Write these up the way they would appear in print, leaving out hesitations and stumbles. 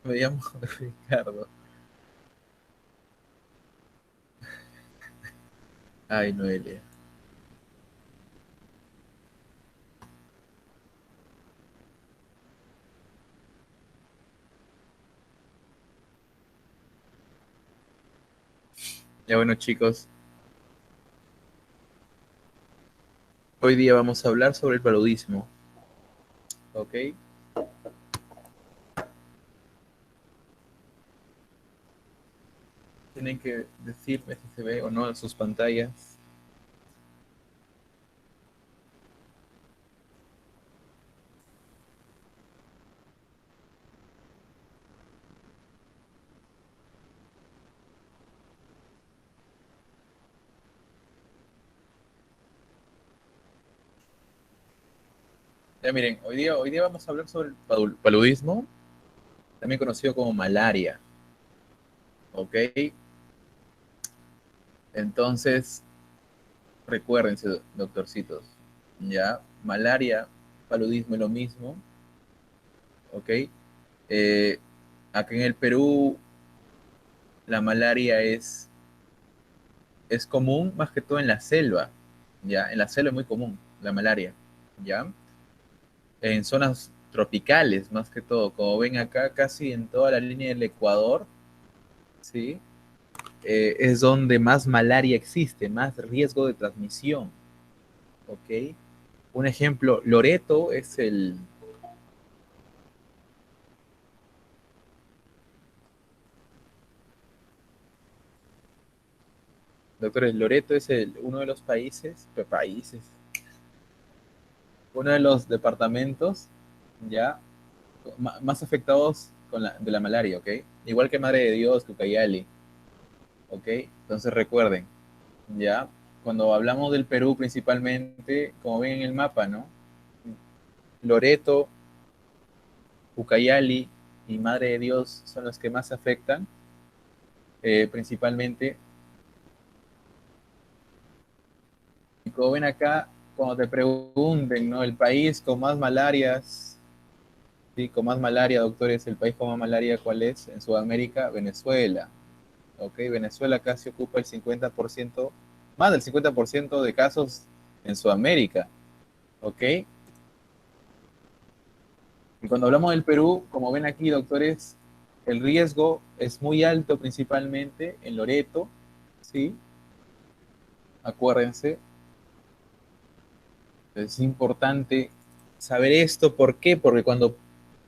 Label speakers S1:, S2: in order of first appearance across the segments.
S1: Me llamo Ricardo. Ay, Noelia. Ya bueno, chicos, hoy día vamos a hablar sobre el paludismo, ¿ok? Tienen que decirme si se ve o no en sus pantallas. Ya miren, hoy día vamos a hablar sobre el paludismo, también conocido como malaria, ¿ok? Entonces, recuérdense, doctorcitos, ya, malaria, paludismo es lo mismo, ¿ok? Eh, Acá en el Perú la malaria es común más que todo en la selva, ¿ya? En la selva es muy común la malaria, ¿ya? En zonas tropicales más que todo, como ven acá casi en toda la línea del Ecuador, ¿sí? Es donde más malaria existe, más riesgo de transmisión, ¿ok? Un ejemplo, Loreto es el... Doctores, Loreto es uno de los uno de los departamentos ya más afectados de la malaria, ¿ok? Igual que Madre de Dios, Cucayali, ¿ok? Entonces recuerden, ya, cuando hablamos del Perú principalmente, como ven en el mapa, ¿no? Loreto, Ucayali y Madre de Dios son los que más afectan, principalmente. Y como ven acá, cuando te pregunten, ¿no? El país con más malarias, ¿sí? Con más malaria, doctores, el país con más malaria, ¿cuál es? En Sudamérica, Venezuela. ¿Ok? Venezuela casi ocupa el 50%, más del 50% de casos en Sudamérica. ¿Ok? Y cuando hablamos del Perú, como ven aquí, doctores, el riesgo es muy alto principalmente en Loreto, ¿sí? Acuérdense, es importante saber esto. ¿Por qué? Porque cuando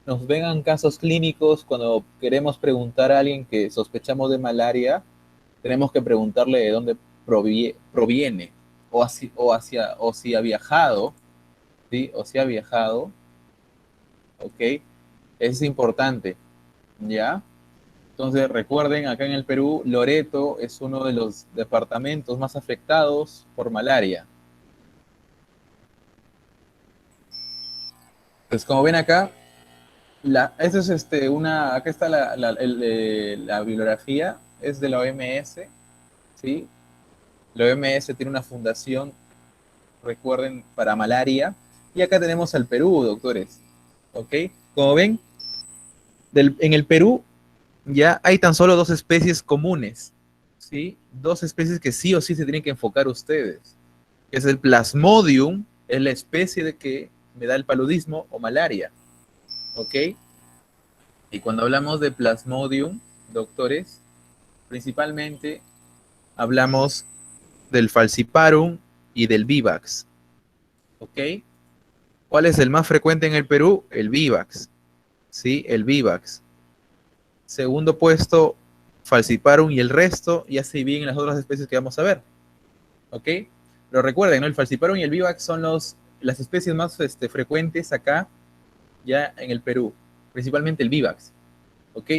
S1: nos vengan casos clínicos, cuando queremos preguntar a alguien que sospechamos de malaria, tenemos que preguntarle de dónde proviene o si ha viajado, ¿sí? O si ha viajado, ¿ok? Es importante, ¿ya? Entonces, recuerden, acá en el Perú, Loreto es uno de los departamentos más afectados por malaria. Pues como ven acá, eso es acá está la bibliografía, es de la OMS, ¿sí? La OMS tiene una fundación, recuerden, para malaria. Y acá tenemos al Perú, doctores, ¿ok? Como ven, en el Perú ya hay tan solo dos especies comunes, ¿sí? Dos especies que sí o sí se tienen que enfocar ustedes. Es el Plasmodium, es la especie de que me da el paludismo o malaria, ¿ok? Y cuando hablamos de Plasmodium, doctores, principalmente hablamos del Falciparum y del Vivax, ¿ok? ¿Cuál es el más frecuente en el Perú? El Vivax, ¿sí? El Vivax. Segundo puesto, Falciparum y el resto, ya se bien en las otras especies que vamos a ver, ¿ok? Pero recuerden, ¿no? El Falciparum y el Vivax son las especies más frecuentes acá, ya en el Perú, principalmente el Vivax, ¿ok?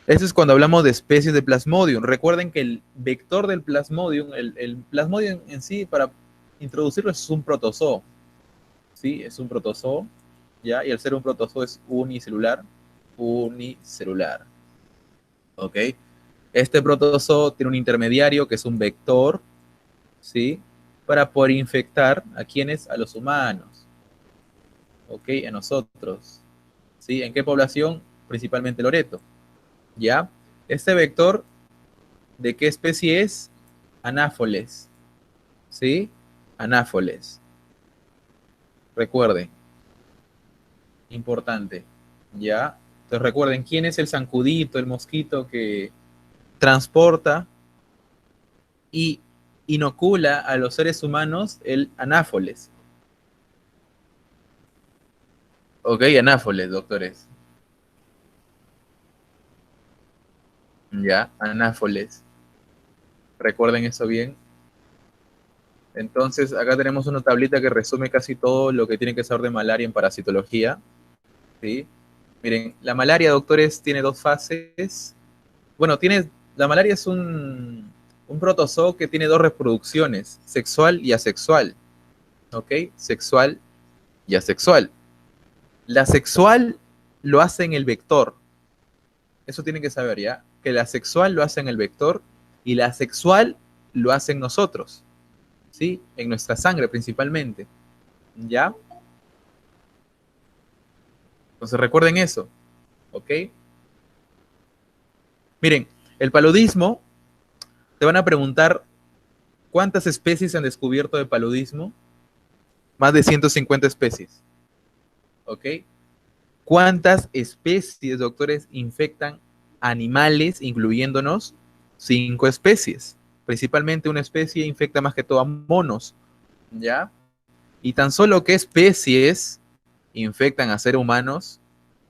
S1: Eso es cuando hablamos de especies de Plasmodium. Recuerden que el vector del Plasmodium, el Plasmodium en sí, para introducirlo, es un protozoo, ¿sí? Es un protozoo, ¿ya? Y al ser un protozoo es unicelular, ¿ok? Este protozoo tiene un intermediario que es un vector, ¿sí? Para poder infectar a quienes, a los humanos, ¿ok? A nosotros, ¿sí? ¿En qué población? Principalmente Loreto. ¿ya? Este vector, ¿de qué especie es? Anáfoles, ¿sí? Anáfoles. Recuerden, importante, ¿ya? Entonces recuerden, ¿quién es el zancudito, el mosquito que transporta y inocula a los seres humanos el anáfoles? Ok, anáfoles, doctores. Ya, anáfoles. Recuerden eso bien. Entonces, acá tenemos una tablita que resume casi todo lo que tiene que saber de malaria en parasitología, ¿sí? Miren, la malaria, doctores, tiene dos fases. Bueno, la malaria es un protozoo que tiene dos reproducciones, sexual y asexual, ¿ok? Sexual y asexual. La sexual lo hace en el vector. Eso tienen que saber, ¿ya? Que la sexual lo hace en el vector y la asexual lo hace en nosotros, ¿sí? En nuestra sangre principalmente, ¿ya? Entonces recuerden eso, ¿ok? Miren, el paludismo, te van a preguntar cuántas especies se han descubierto de paludismo. Más de 150 especies, ¿ok? ¿Cuántas especies, doctores, infectan animales, incluyéndonos? 5 especies. Principalmente una especie infecta más que todo a monos, ¿ya? Y tan solo qué especies infectan a seres humanos,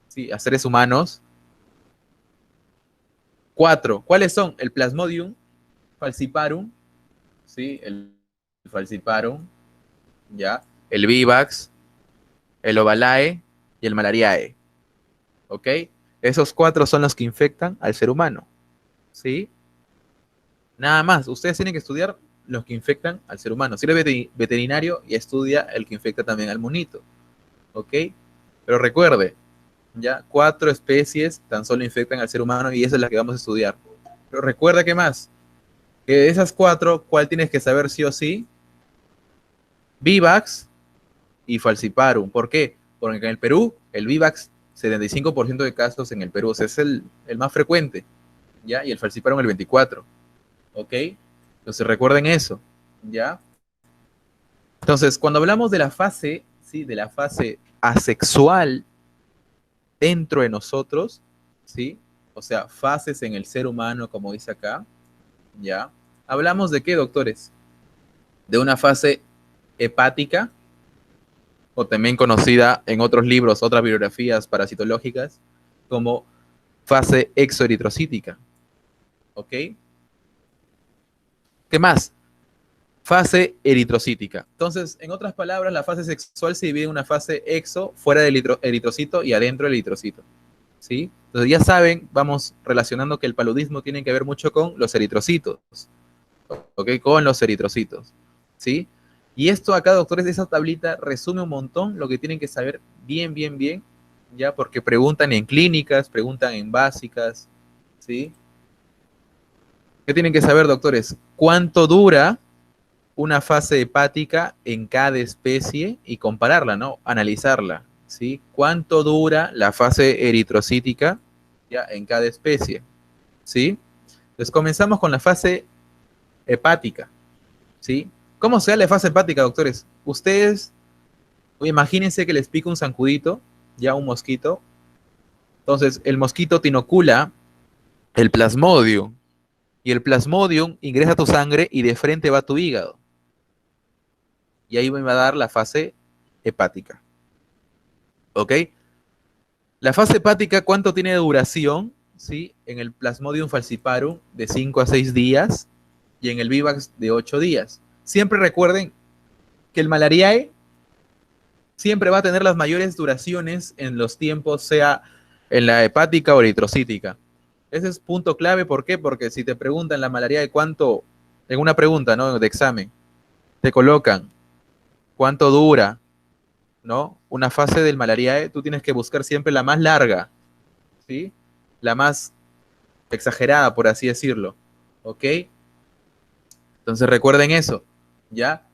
S1: ¿sí? A seres humanos. 4. ¿Cuáles son? El Plasmodium falciparum, ¿sí? El falciparum, ¿ya? El Vivax, el Ovalae y el Malariae, ¿ok? Esos 4 son los que infectan al ser humano, ¿sí? Nada más, ustedes tienen que estudiar los que infectan al ser humano. Si eres veterinario, y estudia el que infecta también al monito, ¿ok? Pero recuerde, ya 4 especies tan solo infectan al ser humano y esa es la que vamos a estudiar. Pero recuerda que más, que de esas 4, ¿cuál tienes que saber sí o sí? Vivax y falciparum. ¿Por qué? Porque en el Perú, el Vivax, 75% de casos en el Perú, o sea, es el más frecuente, ¿ya? Y el falciparum el 24%, ¿ok? Entonces recuerden eso, ¿ya? Entonces, cuando hablamos de la fase, ¿sí? De la fase asexual dentro de nosotros, ¿sí? O sea, fases en el ser humano, como dice acá, ¿ya? Hablamos de qué, doctores? De una fase hepática, o también conocida en otros libros, otras bibliografías parasitológicas, como fase exoeritrocítica, ¿ok? ¿Qué más? Fase eritrocítica. Entonces, en otras palabras, la fase sexual se divide en una fase exo, fuera del eritrocito, y adentro del eritrocito, ¿sí? Entonces, ya saben, vamos relacionando que el paludismo tiene que ver mucho con los eritrocitos, ¿ok? Con los eritrocitos, ¿sí? Y esto acá, doctores, esa tablita resume un montón lo que tienen que saber bien, bien, bien, ya, porque preguntan en clínicas, preguntan en básicas, ¿sí? ¿Qué tienen que saber, doctores? ¿Cuánto dura una fase hepática en cada especie y compararla, ¿no? Analizarla, ¿sí? ¿Cuánto dura la fase eritrocítica ya en cada especie? ¿Sí? Entonces comenzamos con la fase hepática, ¿sí? ¿Cómo se da la fase hepática, doctores? Ustedes, imagínense que les pica un zancudito, ya un mosquito, entonces el mosquito te inocula el plasmodium, y el plasmodium ingresa a tu sangre y de frente va a tu hígado, y ahí me va a dar la fase hepática, ¿ok? La fase hepática, ¿cuánto tiene de duración? ¿Sí? En el Plasmodium falciparum de 5 a 6 días y en el Vivax de 8 días. Siempre recuerden que el Malariae siempre va a tener las mayores duraciones en los tiempos, sea en la hepática o eritrocítica. Ese es punto clave, ¿por qué? Porque si te preguntan la Malariae cuánto, en una pregunta, ¿no? De examen, te colocan cuánto dura, ¿no? Una fase del Malariae, tú tienes que buscar siempre la más larga, ¿sí? La más exagerada, por así decirlo, ¿ok? Entonces recuerden eso, ¿ya?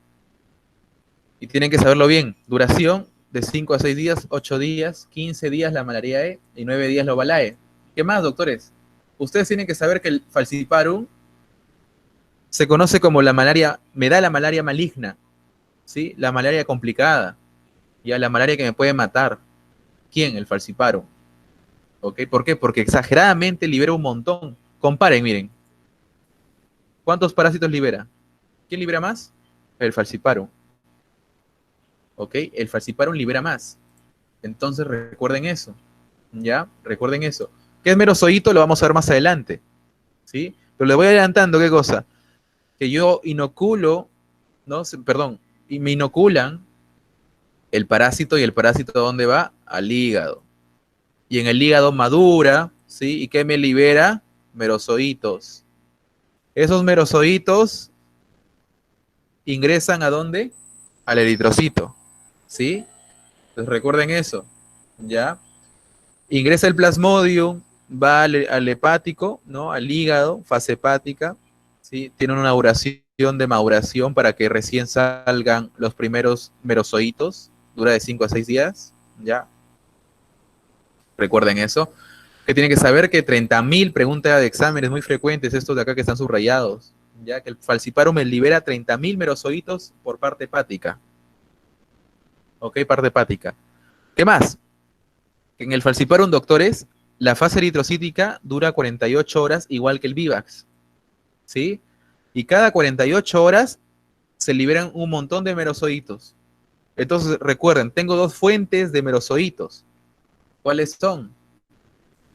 S1: Y tienen que saberlo bien. Duración de 5 a 6 días, 8 días, 15 días la Malariae y 9 días la Ovalae. ¿Qué más, doctores? ustedes tienen que saber que el falciparum se conoce como la malaria, me da la malaria maligna, ¿sí? La malaria complicada, ya la malaria que me puede matar. ¿Quién? El falciparum. ¿Ok? ¿Por qué? Porque exageradamente libera un montón. Comparen, miren. ¿Cuántos parásitos libera? ¿Quién libera más? El falciparum. ¿Ok? El falciparum libera más. Entonces recuerden eso. ¿Ya? Recuerden eso. ¿Qué es merozoito? Lo vamos a ver más adelante. ¿Sí? Pero le voy adelantando, ¿qué cosa? Que yo inoculo, ¿no? Perdón, y me inoculan el parásito, y el parásito ¿a dónde va? Al hígado. Y en el hígado madura, ¿sí? ¿Y qué me libera? Merozoitos. Esos merozoitos ingresan ¿a dónde? Al eritrocito, ¿sí? Entonces recuerden eso, ¿ya? Ingresa el plasmodium, va al hepático, ¿no? Al hígado, fase hepática, ¿sí? Tiene una duración de maduración para que recién salgan los primeros merozoitos, dura de 5 a 6 días, ¿ya? Recuerden eso. Que tienen que saber que 30.000 preguntas de exámenes muy frecuentes, estos de acá que están subrayados, ya que el falciparum me libera 30.000 merozoitos por parte hepática. ¿Ok? Parte hepática. ¿Qué más? En el falciparum, doctores, la fase eritrocítica dura 48 horas, igual que el Vivax, ¿sí? Y cada 48 horas se liberan un montón de merozoitos. Entonces, recuerden, tengo dos fuentes de merozoitos. ¿Cuáles son?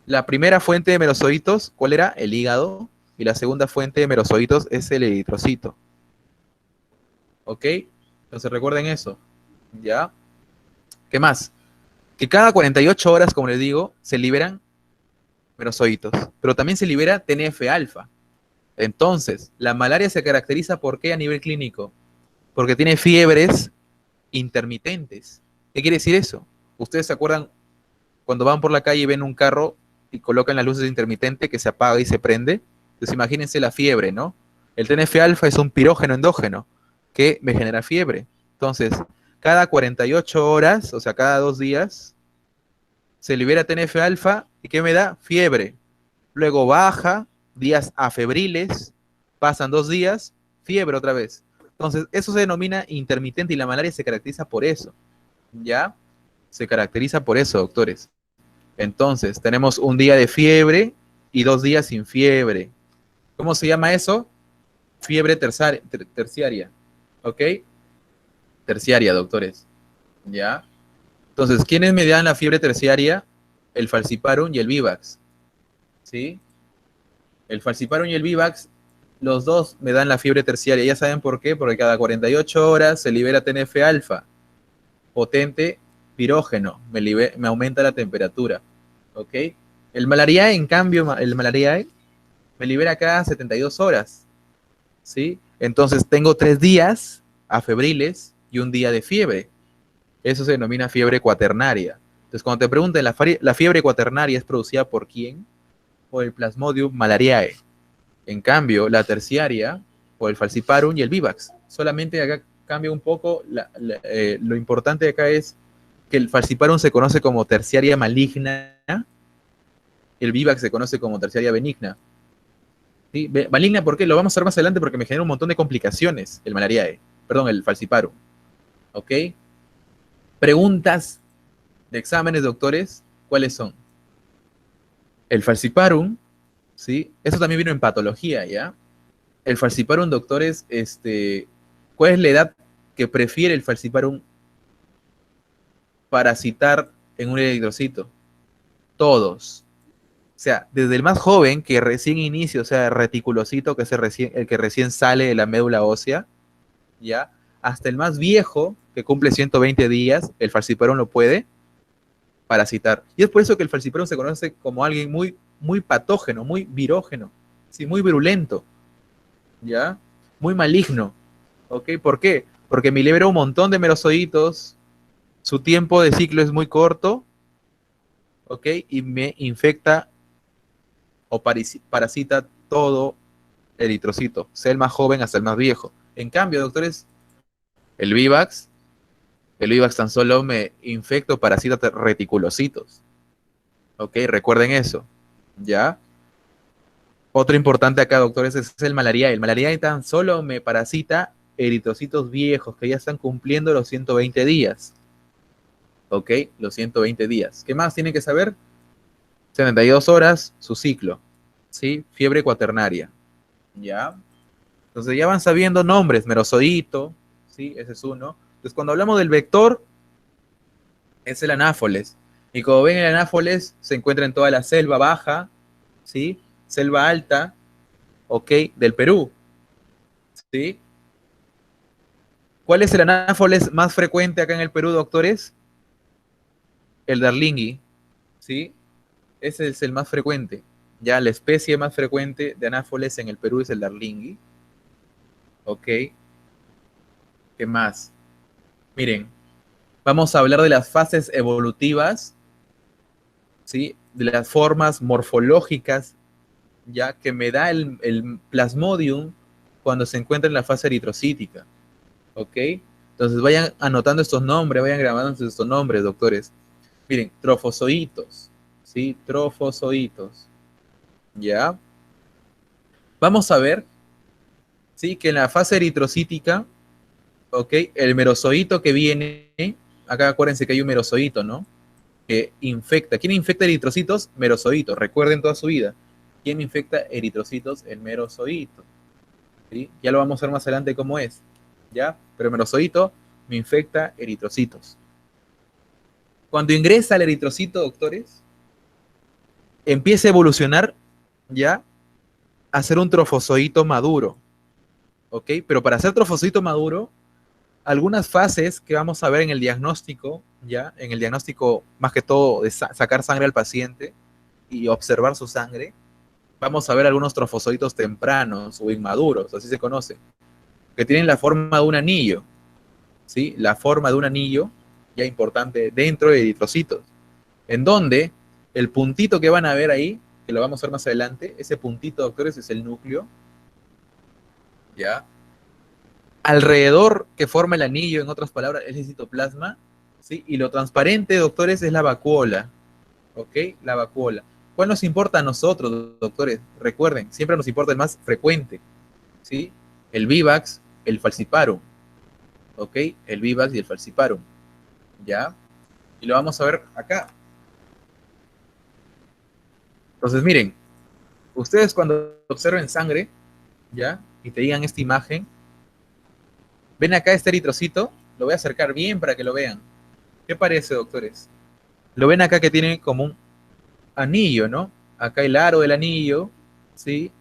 S1: La primera fuente de merozoitos, ¿cuál era? El hígado. Y la segunda fuente de merozoitos es el eritrocito. ¿Ok? Entonces recuerden eso. ¿Ya? ¿Qué más? Que cada 48 horas, como les digo, se liberan merozoitos. Pero también se libera TNF-alfa. Entonces, la malaria se caracteriza ¿por qué a nivel clínico? Porque tiene fiebres intermitentes. ¿Qué quiere decir eso? Ustedes se acuerdan cuando van por la calle y ven un carro y colocan las luces intermitentes que se apaga y se prende. Entonces imagínense la fiebre, ¿no? El TNF-alfa es un pirógeno endógeno que me genera fiebre. Entonces, cada 48 horas, o sea, cada 2 días, se libera TNF-alfa y ¿qué me da? Fiebre. Luego baja, días afebriles, pasan 2 días, fiebre otra vez. Entonces, eso se denomina intermitente y la malaria se caracteriza por eso. ¿Ya? Se caracteriza por eso, doctores. Entonces, tenemos un día de fiebre y 2 días sin fiebre. ¿Cómo se llama eso? Fiebre terciaria. ¿Ok? Terciaria, doctores. ¿Ya? Entonces, ¿quiénes me dan la fiebre terciaria? El falciparum y el vivax. ¿Sí? El falciparum y el vivax, los dos me dan la fiebre terciaria. ¿Ya saben por qué? Porque cada 48 horas se libera TNF-alfa, potente pirógeno, me aumenta la temperatura. ¿Ok? El malariae, en cambio, el malariae me libera cada 72 horas, ¿sí? Entonces tengo 3 días afebriles y un día de fiebre. Eso se denomina fiebre cuaternaria. Entonces, cuando te pregunten, ¿la fiebre cuaternaria es producida por quién? Por el Plasmodium malariae. En cambio, la terciaria, por el falciparum y el vivax. Solamente acá cambia un poco, lo importante de acá es que el falciparum se conoce como terciaria maligna, el vivax se conoce como terciaria benigna. ¿Sí? Maligna, ¿por qué? Lo vamos a ver más adelante porque me genera un montón de complicaciones el malariae, perdón, el falciparum. ¿Ok? Preguntas de exámenes, doctores, ¿cuáles son? El falciparum, ¿sí? Eso también vino en patología, ¿ya? El falciparum, doctores, ¿cuál es la edad que prefiere el falciparum parasitar en un eritrocito? Todos. O sea, desde el más joven que recién inicia, o sea, reticulocito, que es el que recién sale de la médula ósea, ¿ya? Hasta el más viejo, que cumple 120 días, el falciparum lo puede parasitar. Y es por eso que el falciparum se conoce como alguien muy, muy patógeno, muy virógeno, ¿sí? Muy virulento, ¿ya? Muy maligno, ¿ok? ¿Por qué? Porque me libera un montón de merozoitos, su tiempo de ciclo es muy corto, ¿ok? Y me infecta o parasita todo eritrocito, sea el más joven hasta el más viejo. En cambio, doctores, el Vivax, el Vivax tan solo me infecta o parasita reticulocitos. ¿Ok? Recuerden eso. ¿Ya? Otro importante acá, doctores, es el malariae. El malariae tan solo me parasita eritrocitos viejos que ya están cumpliendo los 120 días. ¿Ok? Los 120 días. ¿Qué más tienen que saber? 72 horas, su ciclo. ¿Sí? Fiebre cuaternaria. ¿Ya? Entonces ya van sabiendo nombres. Merozoito, ¿sí? Ese es uno. Entonces cuando hablamos del vector, es el anáfoles. Y como ven, el anáfoles se encuentra en toda la selva baja, ¿sí? Selva alta, ¿ok? Del Perú, ¿sí? ¿Cuál es el anáfoles más frecuente acá en el Perú, doctores? El darlingui, ¿sí? Ese es el más frecuente. Ya la especie más frecuente de anáfoles en el Perú es el darlingui, ¿ok? ¿Qué más? Miren, vamos a hablar de las fases evolutivas, ¿sí? De las formas morfológicas, ya que me da el plasmodium cuando se encuentra en la fase eritrocítica, ¿ok? Entonces vayan anotando estos nombres, vayan grabando estos nombres, doctores. Miren, trofozoitos, ¿sí? Trofozoitos, ¿ya? Vamos a ver, ¿sí? Que en la fase eritrocítica, ¿ok? El merozoito que viene, acá acuérdense que hay un merozoito, ¿no? Que infecta. ¿Quién infecta eritrocitos? Merozoitos. Recuerden toda su vida. ¿Quién infecta eritrocitos? El merozoito. ¿Sí? Ya lo vamos a ver más adelante cómo es. ¿Ya? Pero el merozoito me infecta eritrocitos. Cuando ingresa el eritrocito, doctores, empieza a evolucionar, ¿ya? A ser un trofozoito maduro. ¿Ok? Pero para ser trofozoito maduro, algunas fases que vamos a ver en el diagnóstico, ¿ya? En el diagnóstico, más que todo, de sacar sangre al paciente y observar su sangre, vamos a ver algunos trofozoitos tempranos o inmaduros, así se conoce, que tienen la forma de un anillo, ¿sí? La forma de un anillo, ya importante, dentro de eritrocitos, en donde el puntito que van a ver ahí, que lo vamos a ver más adelante, ese puntito, doctores, es el núcleo, ¿ya? Alrededor que forma el anillo, en otras palabras, es el citoplasma, ¿sí? Y lo transparente, doctores, es la vacuola, ¿ok? La vacuola. ¿Cuál nos importa a nosotros, doctores? Recuerden, siempre nos importa el más frecuente, ¿sí? El vivax, el falciparum, ¿ok? El vivax y el falciparum, ¿ya? Y lo vamos a ver acá. Entonces, miren, ustedes cuando observen sangre, ¿ya? Y te digan esta imagen, ven acá este eritrocito, lo voy a acercar bien para que lo vean. ¿Qué parece, doctores? Lo ven acá que tiene como un anillo, ¿no? Acá el aro del anillo, ¿sí?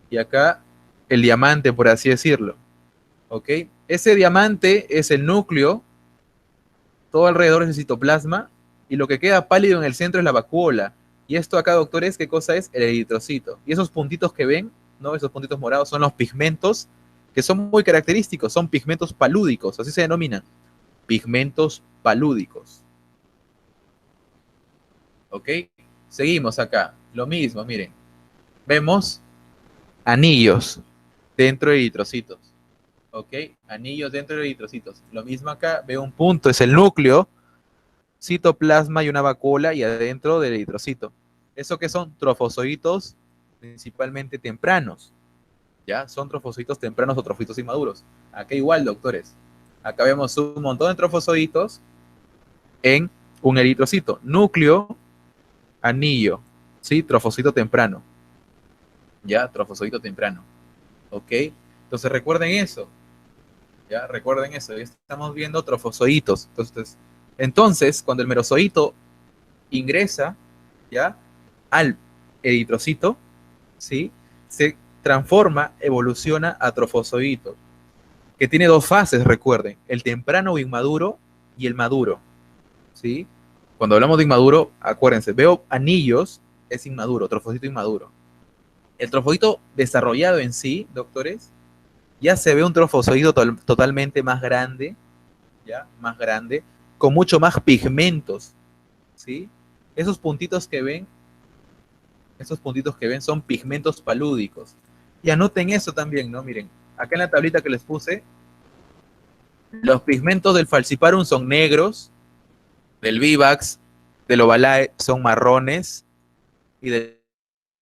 S1: Y acá el diamante, por así decirlo, ¿ok? Ese diamante es el núcleo, todo alrededor es el citoplasma, y lo que queda pálido en el centro es la vacuola. Y esto acá, doctores, ¿qué cosa es? El eritrocito. Y esos puntitos que ven, ¿no? Esos puntitos morados son los pigmentos, que son muy característicos, son pigmentos palúdicos, así se denominan, pigmentos palúdicos. ¿Ok? Seguimos acá, lo mismo, miren. Vemos anillos dentro de eritrocitos. ¿Ok? Anillos dentro de eritrocitos. Lo mismo acá, veo un punto, es el núcleo, citoplasma y una vacuola y adentro del eritrocito. ¿Eso qué son? Trofozoitos principalmente tempranos. ¿Ya? Son trofozoitos tempranos o trofozoitos inmaduros. Acá igual, doctores. Acá vemos un montón de trofozoitos en un eritrocito. Núcleo, anillo, ¿sí? Trofocito temprano. ¿Ya? Trofozoito temprano. ¿Ok? Entonces recuerden eso. ¿Ya? Recuerden eso. Estamos viendo trofozoitos. Entonces, cuando el merozoito ingresa, ¿ya? Al eritrocito, ¿sí? Se transforma, evoluciona a trofozoito, que tiene dos fases, recuerden, el temprano o inmaduro y el maduro, ¿sí? Cuando hablamos de inmaduro, acuérdense, veo anillos, es inmaduro, trofocito inmaduro. El trofocito desarrollado en sí, doctores, ya se ve un trofozoito totalmente más grande, ¿ya? Más grande, con mucho más pigmentos, ¿sí? Esos puntitos que ven, esos puntitos que ven son pigmentos palúdicos. Y anoten eso también, ¿no? Miren, acá en la tablita que les puse, los pigmentos del falciparum son negros, del vivax, del ovalae son marrones y del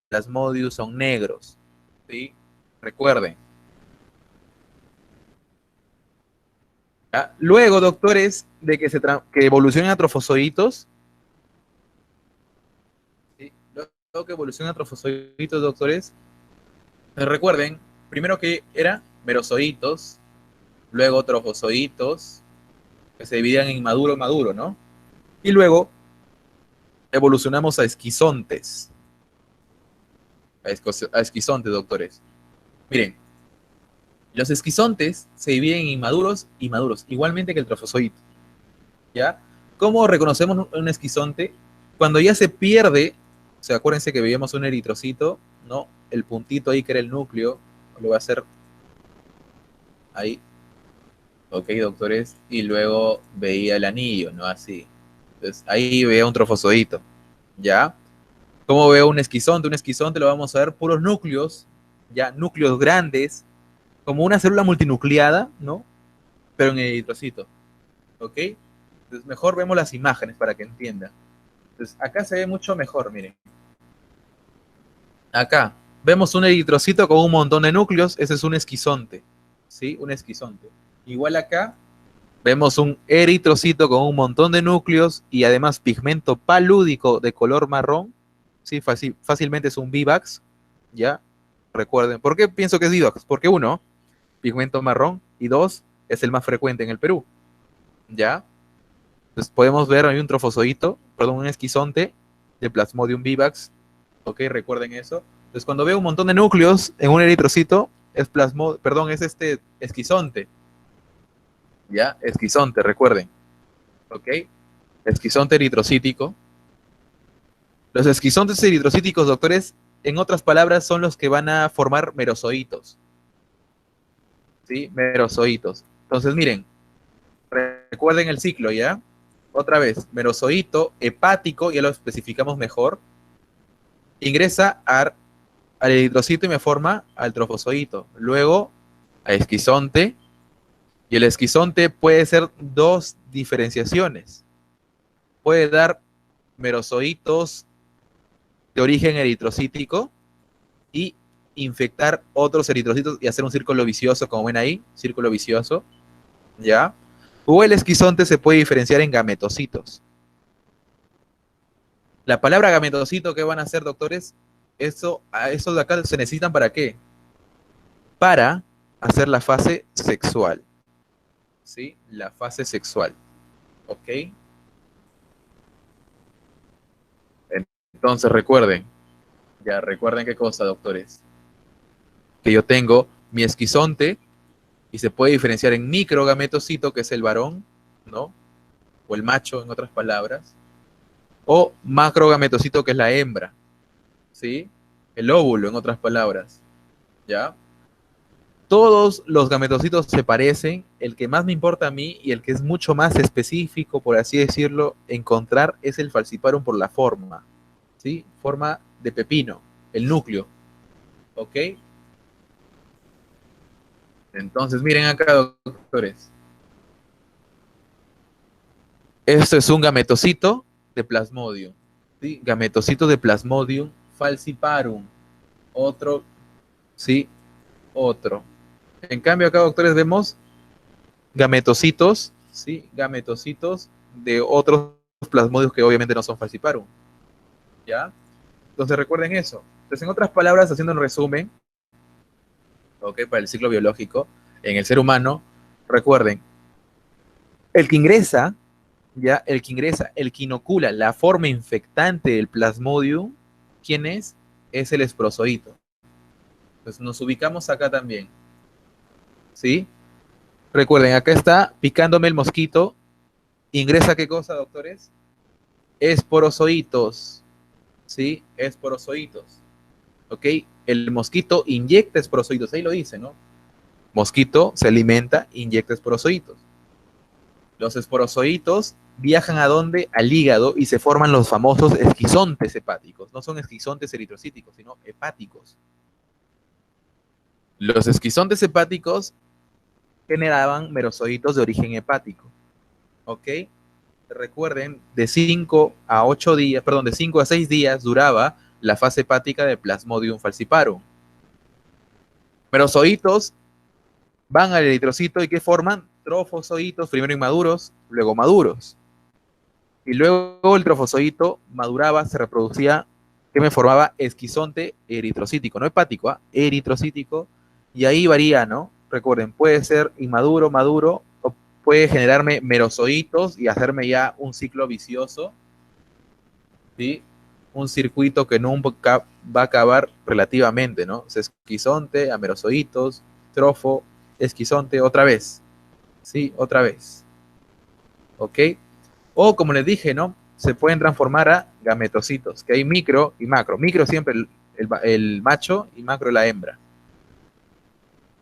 S1: plasmodium son negros. ¿sí? Recuerden. ¿Ya? Luego, doctores, de que, que evolucionen a trofozoitos, ¿sí? Luego que evolucionen a trofozoitos, doctores, recuerden, primero que era merozoitos, luego trofozoitos, que se dividían en maduro, maduro, ¿no? Y luego evolucionamos a esquizontes. A esquizontes, doctores. Miren, los esquizontes se dividen en inmaduros y maduros, igualmente que el trofozoito. ¿Ya? ¿Cómo reconocemos un esquizonte? Cuando ya se pierde, o sea, acuérdense que veíamos un eritrocito, ¿no? El puntito ahí que era el núcleo, lo va a hacer ahí, ok, doctores, y luego veía el anillo, ¿no? Así. Entonces, ahí veía un trofozoito, ¿ya? ¿Cómo veo un esquizonte? Un esquizonte lo vamos a ver puros núcleos, ya, núcleos grandes, como una célula multinucleada, ¿no? Pero en el eritrocito, ¿ok? Entonces, mejor vemos las imágenes para que entiendan. Entonces, acá se ve mucho mejor, miren. Acá vemos un eritrocito con un montón de núcleos, ese es un esquizonte, ¿sí? Un esquizonte. Igual acá vemos un eritrocito con un montón de núcleos y además pigmento palúdico de color marrón, ¿sí? Fácilmente es un Vivax, ¿ya? Recuerden, ¿por qué pienso que es Vivax? Porque uno, pigmento marrón, y dos, es el más frecuente en el Perú, ¿ya? Entonces podemos ver ahí un trofozoito, perdón, un esquizonte de Plasmodium vivax, ok, recuerden eso. Entonces cuando veo un montón de núcleos en un eritrocito, es este esquizonte, ¿ya? Esquizonte, recuerden, ok, esquizonte eritrocítico. Los esquizontes eritrocíticos, doctores, en otras palabras, son los que van a formar merozoitos, ¿sí? Merozoitos. Entonces, miren, recuerden el ciclo, ¿ya? Otra vez, merozoito hepático, ya lo especificamos mejor, ingresa al eritrocito y me forma al trofozoito. Luego, a esquizonte, y el esquizonte puede ser dos diferenciaciones. Puede dar merozoitos de origen eritrocítico y infectar otros eritrocitos y hacer un círculo vicioso, como ven ahí, círculo vicioso, ¿ya? O el esquizonte se puede diferenciar en gametocitos. La palabra gametocito, ¿qué van a hacer, doctores? Eso de acá se necesitan ¿para qué? Para hacer la fase sexual, ¿sí? La fase sexual, ¿ok? Entonces recuerden, ya recuerden qué cosa, doctores, que yo tengo mi esquizonte y se puede diferenciar en microgametocito, que es el varón, ¿no? O el macho, en otras palabras, o macrogametocito, que es la hembra, ¿sí? El óvulo, en otras palabras, ¿ya? Todos los gametocitos se parecen, el que más me importa a mí y el que es mucho más específico, por así decirlo, encontrar es el falciparum por la forma, ¿sí? Forma de pepino, el núcleo, ¿ok? Entonces, miren acá, doctores. Esto es un gametocito de Plasmodium, ¿sí? Gametocito de Plasmodium falciparum. Otro, ¿sí? Otro. En cambio, acá, doctores, vemos gametocitos, ¿sí? Gametocitos de otros plasmodios que obviamente no son falciparum, ¿ya? Entonces recuerden eso. Entonces, en otras palabras, haciendo un resumen, ¿ok? Para el ciclo biológico, en el ser humano, recuerden, el que ingresa, ¿ya? El que inocula la forma infectante del plasmodium, ¿quién es? Es el esporozoito. Entonces nos ubicamos acá también, ¿sí? Recuerden, acá está picándome el mosquito. ¿Ingresa qué cosa, doctores? Esporozoitos, ¿sí? Esporozoitos, ¿ok? El mosquito inyecta esporozoitos, ahí lo dice, ¿no? Mosquito se alimenta, inyecta esporozoitos. Los esporozoitos viajan ¿a dónde? Al hígado y se forman los famosos esquizontes hepáticos. No son esquizontes eritrocíticos, sino hepáticos. Los esquizontes hepáticos generaban merozoitos de origen hepático, ¿ok? Recuerden, de 5 a 8 días, perdón, de 5 a 6 días duraba la fase hepática de Plasmodium falciparum. Merozoitos van al eritrocito y ¿qué forman? Trofozoitos, primero inmaduros, luego maduros. Y luego el trofozoito maduraba, se reproducía, que me formaba esquizonte eritrocítico, no hepático, eritrocítico, y ahí varía, ¿no? Recuerden, puede ser inmaduro, maduro, o puede generarme merozoitos y hacerme ya un ciclo vicioso, ¿sí? Un circuito que nunca va a acabar relativamente, ¿no? Es esquizonte, a merozoitos, trofo, esquizonte, otra vez, ¿sí? Otra vez, ¿ok? O como les dije, ¿no? Se pueden transformar a gametocitos, que hay micro y macro. Micro siempre el macho y macro la hembra.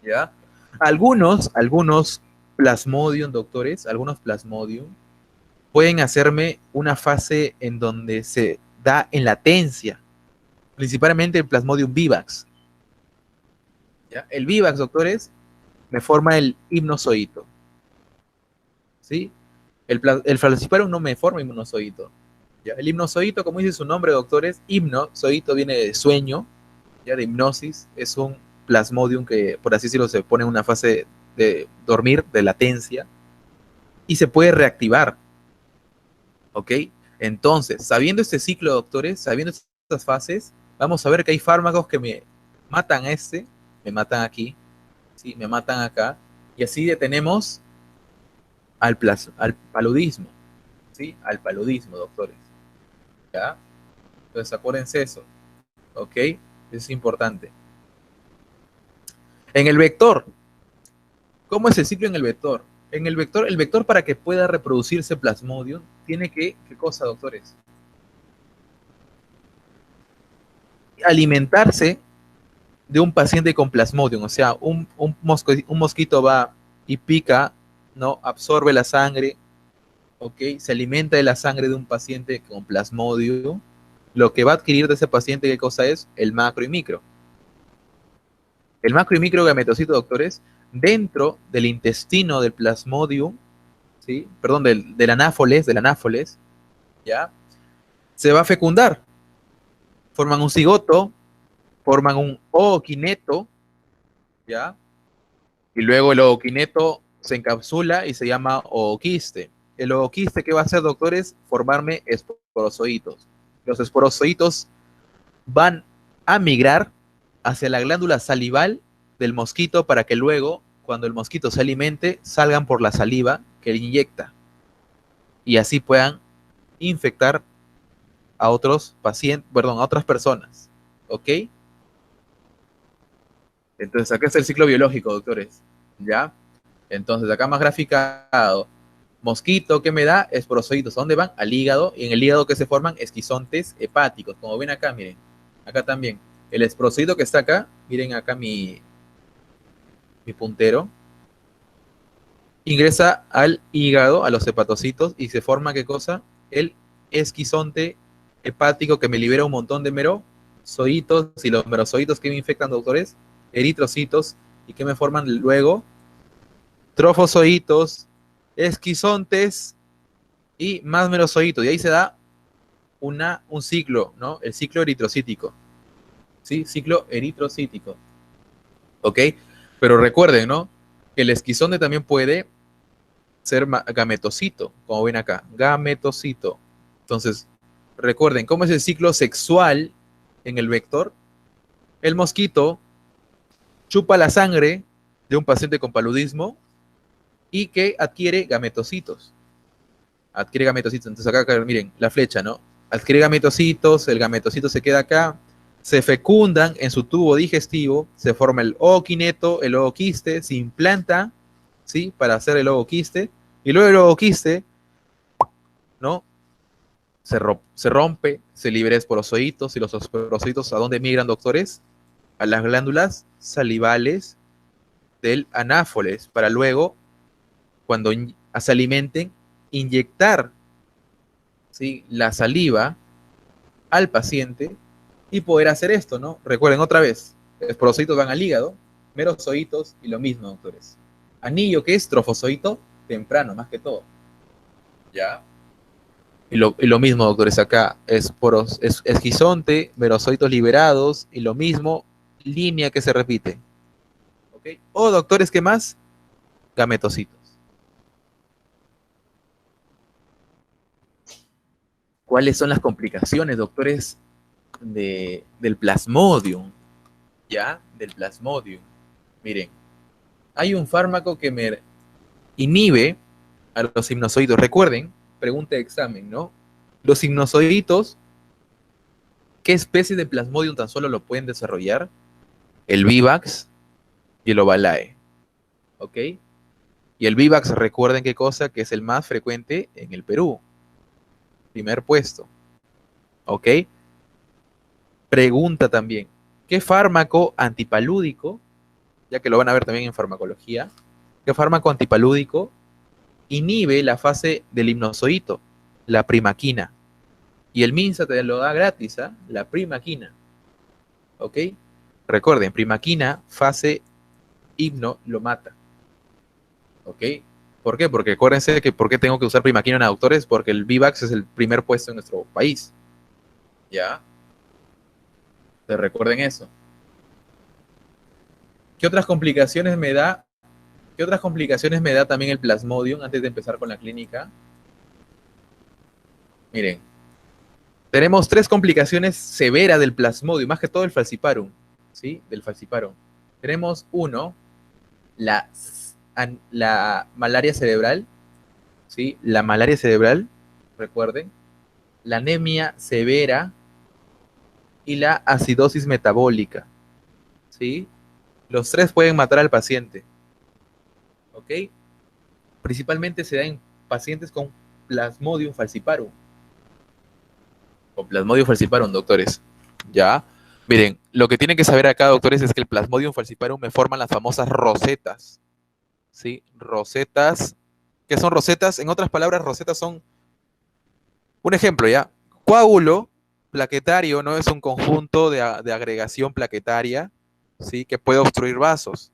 S1: ¿Ya? Algunos plasmodium, doctores, algunos plasmodium pueden hacerme una fase en donde se da en latencia, principalmente el plasmodium vivax. ¿Ya? El vivax, doctores, me forma el hipnozoito. ¿Sí? El falciparum no me forma hipnozoito. ¿Ya? El hipnozoito, como dice su nombre, doctores, hipnozoito viene de sueño, ya de hipnosis, es un plasmodium que, por así decirlo, se pone en una fase de dormir, de latencia, y se puede reactivar, ¿ok? Entonces, sabiendo este ciclo, doctores, sabiendo estas fases, vamos a ver que hay fármacos que me matan me matan aquí, ¿sí? Me matan acá, y así detenemos al paludismo, ¿sí? Al paludismo, doctores, ¿ya? Entonces, acuérdense eso, ¿ok? Es importante. En el vector, ¿cómo es el ciclo en el vector? En el vector para que pueda reproducirse plasmodium, tiene que, ¿qué cosa, doctores? Alimentarse de un paciente con plasmodium, o sea, un mosquito va y pica, ¿no? Absorbe la sangre, ¿ok? Se alimenta de la sangre de un paciente con plasmodium. Lo que va a adquirir de ese paciente, ¿qué cosa es? El macro y micro. El macro y micro gametocito, doctores, dentro del intestino del plasmodium, ¿sí? Perdón, del anáfoles, ¿ya? Se va a fecundar. Forman un cigoto, forman un ooquineto, ¿ya? Y luego el ooquineto se encapsula y se llama ooquiste. El ooquiste, ¿qué va a hacer, doctores? Formarme esporozoitos. Los esporozoitos van a migrar hacia la glándula salival del mosquito para que luego, cuando el mosquito se alimente, salgan por la saliva que le inyecta y así puedan infectar a otros pacientes, perdón, a otras personas. ¿Ok? Entonces, acá está el ciclo biológico, doctores. ¿Ya? Entonces, acá más graficado. Mosquito, ¿qué me da? Esporozoitos. ¿A dónde van? Al hígado. Y en el hígado que se forman esquizontes hepáticos. Como ven acá, miren. Acá también. El esporozoito que está acá, miren acá mi puntero, ingresa al hígado, a los hepatocitos, y se forma, ¿qué cosa? El esquizonte hepático que me libera un montón de merozoitos, y los merozoitos que me infectan, doctores, eritrocitos, y que me forman luego trofozoitos, esquizontes y más merozoitos, y ahí se da un ciclo, ¿no? El ciclo eritrocítico, ¿sí? Ciclo eritrocítico, ¿ok? Pero recuerden, ¿no? Que el esquizonte también puede ser gametocito, como ven acá, gametocito. Entonces, recuerden, ¿cómo es el ciclo sexual en el vector? El mosquito chupa la sangre de un paciente con paludismo y que adquiere gametocitos. Adquiere gametocitos. Entonces acá, miren, la flecha, ¿no? Adquiere gametocitos, el gametocito se queda acá, se fecundan en su tubo digestivo, se forma el ooquineto, el ooquiste, se implanta, ¿sí? Para hacer el ooquiste, y luego el ooquiste, ¿no? Se rompe, se libera esporozoitos, y los esporozoitos, ¿a dónde migran, doctores? A las glándulas salivales del anáfoles, para luego, cuando se alimenten, inyectar, ¿sí? La saliva al paciente y poder hacer esto, ¿no? Recuerden otra vez, esporozoitos van al hígado, merozoitos y lo mismo, doctores. Anillo, que es trofozoito temprano, más que todo. ¿Ya? Y lo mismo, doctores, acá, esquizonte, merozoitos liberados, y lo mismo, línea que se repite. O, doctores, ¿qué más? Gametocitos. ¿Cuáles son las complicaciones, doctores, del plasmodium? ¿Ya? Del plasmodium. Miren, hay un fármaco que me inhibe a los sinusoides. Recuerden, pregunta de examen, ¿no? Los sinusoides, ¿qué especie de plasmodium tan solo lo pueden desarrollar? El Vivax y el Ovalae. ¿Ok? Y el Vivax, recuerden qué cosa, que es el más frecuente en el Perú. Primer puesto. ¿Ok? Pregunta también, ¿qué fármaco antipalúdico, ya que lo van a ver también en farmacología, qué fármaco antipalúdico inhibe la fase del hipnozoito? La primaquina. Y el MINSA te lo da gratis, ¿eh? La primaquina. ¿Ok? Recuerden, primaquina, fase hipno, lo mata. ¿Ok? ¿Por qué? Porque acuérdense que ¿por qué tengo que usar primaquina en doctores? Porque el Vivax es el primer puesto en nuestro país. ¿Ya? Te recuerden eso. ¿Qué otras complicaciones me da? ¿Qué otras complicaciones me da también el plasmodium antes de empezar con la clínica? Miren, tenemos 3 complicaciones severas del plasmodium, más que todo el falciparum, ¿sí? Del falciparum. Tenemos uno, la, la malaria cerebral, ¿sí? La malaria cerebral, recuerden, la anemia severa y la acidosis metabólica, ¿sí? Los 3 pueden matar al paciente, ¿ok? Principalmente se da en pacientes con plasmodium falciparum. Con Plasmodium falciparum, doctores. ¿Ya? Miren, lo que tienen que saber acá, doctores, es que el Plasmodium falciparum me forman las famosas rosetas. ¿Sí? Rosetas. ¿Qué son rosetas? En otras palabras, rosetas son un ejemplo, ¿ya? Coágulo plaquetario no es un conjunto de agregación plaquetaria, ¿sí? Que puede obstruir vasos.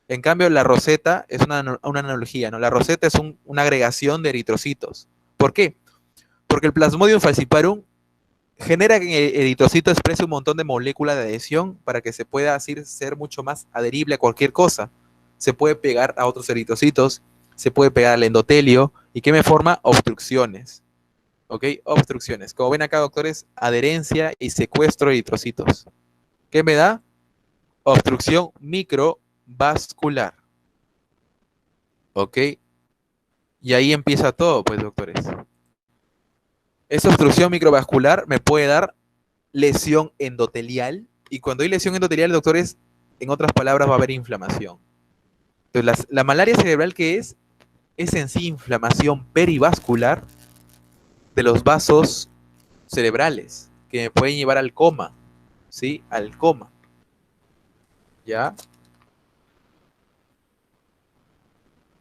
S1: En cambio, la roseta es una analogía, ¿no? La roseta es una agregación de eritrocitos. ¿Por qué? Porque el Plasmodium falciparum genera que el eritrocito exprese un montón de moléculas de adhesión para que se pueda así ser mucho más adherible a cualquier cosa. Se puede pegar a otros eritrocitos, se puede pegar al endotelio y que me forma obstrucciones. ¿Ok? Obstrucciones. Como ven acá, doctores, adherencia y secuestro de eritrocitos. ¿Qué me da? Obstrucción microvascular. ¿Ok? Y ahí empieza todo, pues, doctores. Esa obstrucción microvascular me puede dar lesión endotelial. Y cuando hay lesión endotelial, doctores, en otras palabras, va a haber inflamación. Entonces, la malaria cerebral, ¿qué es? Es en sí inflamación perivascular de los vasos cerebrales, que me pueden llevar al coma, ¿sí? Al coma. ¿Ya?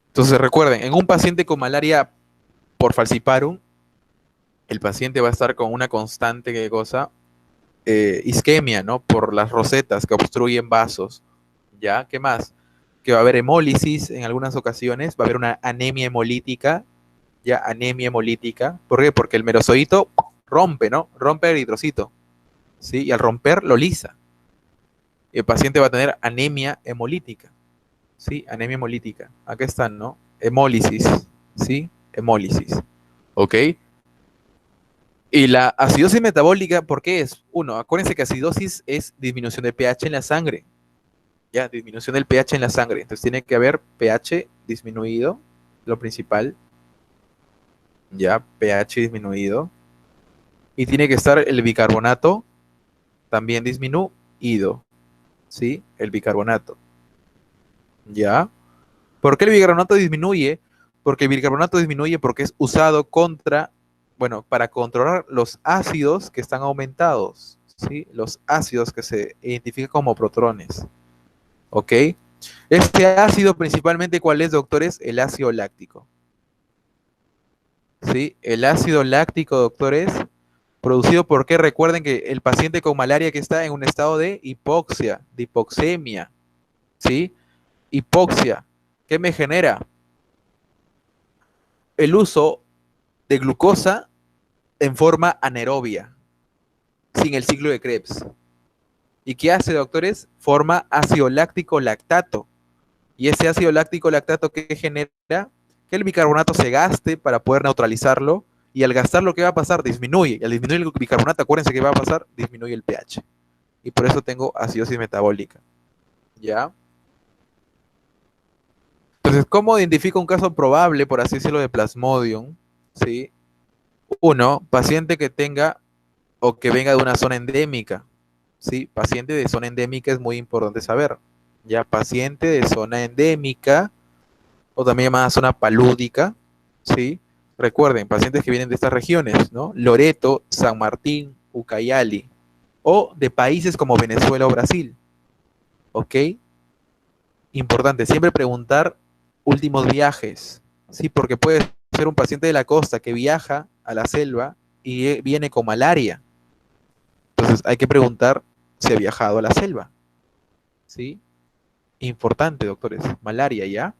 S1: Entonces, recuerden, en un paciente con malaria por falciparum, el paciente va a estar con una constante, ¿qué cosa? Isquemia, ¿no? Por las rosetas que obstruyen vasos. ¿Ya? ¿Qué más? Que va a haber hemólisis en algunas ocasiones, va a haber una anemia hemolítica, ya anemia hemolítica. ¿Por qué? Porque el merozoito rompe, ¿no? Rompe el eritrocito, ¿sí? Y al romper lo lisa. Y el paciente va a tener anemia hemolítica, ¿sí? Anemia hemolítica. Acá están, ¿no? Hemólisis, ¿sí? Hemólisis, ¿ok? Y la acidosis metabólica, ¿por qué es? Uno, acuérdense que acidosis es disminución de pH en la sangre, ya, disminución del pH en la sangre. Entonces tiene que haber pH disminuido, lo principal, ya, pH disminuido. Y tiene que estar el bicarbonato también disminuido, ¿sí? El bicarbonato, ya. ¿Por qué el bicarbonato disminuye? Porque el bicarbonato disminuye porque es usado contra, bueno, para controlar los ácidos que están aumentados, ¿sí? Los ácidos que se identifican como protones, ¿ok? Este ácido principalmente, ¿cuál es, doctores? El ácido láctico. ¿Sí? El ácido láctico, doctores, producido porque recuerden que el paciente con malaria que está en un estado de hipoxia, de hipoxemia, ¿sí? Hipoxia. ¿Qué me genera? El uso de glucosa en forma anaerobia, sin el ciclo de Krebs. ¿Y qué hace, doctores? Forma ácido láctico lactato.
S2: Y ese ácido láctico lactato que genera que el bicarbonato se gaste para poder neutralizarlo, y al gastarlo, ¿qué va a pasar? Disminuye. Y al disminuir el bicarbonato, acuérdense que va a pasar, disminuye el pH. Y por eso tengo acidosis metabólica. ¿Ya? Entonces, ¿cómo identifico un caso probable, por así decirlo, de Plasmodium? ¿Sí? Uno, paciente que tenga o que venga de una zona endémica. ¿Sí? Paciente de zona endémica es muy importante saber. Ya, paciente de zona endémica, o también llamada zona palúdica, ¿sí? Recuerden, pacientes que vienen de estas regiones, ¿no? Loreto, San Martín, Ucayali, o de países como Venezuela o Brasil, ¿ok? Importante, siempre preguntar últimos viajes, ¿sí? Porque puede ser un paciente de la costa que viaja a la selva y viene con malaria. Entonces hay que preguntar si ha viajado a la selva, ¿sí? Importante, doctores, malaria, ¿ya?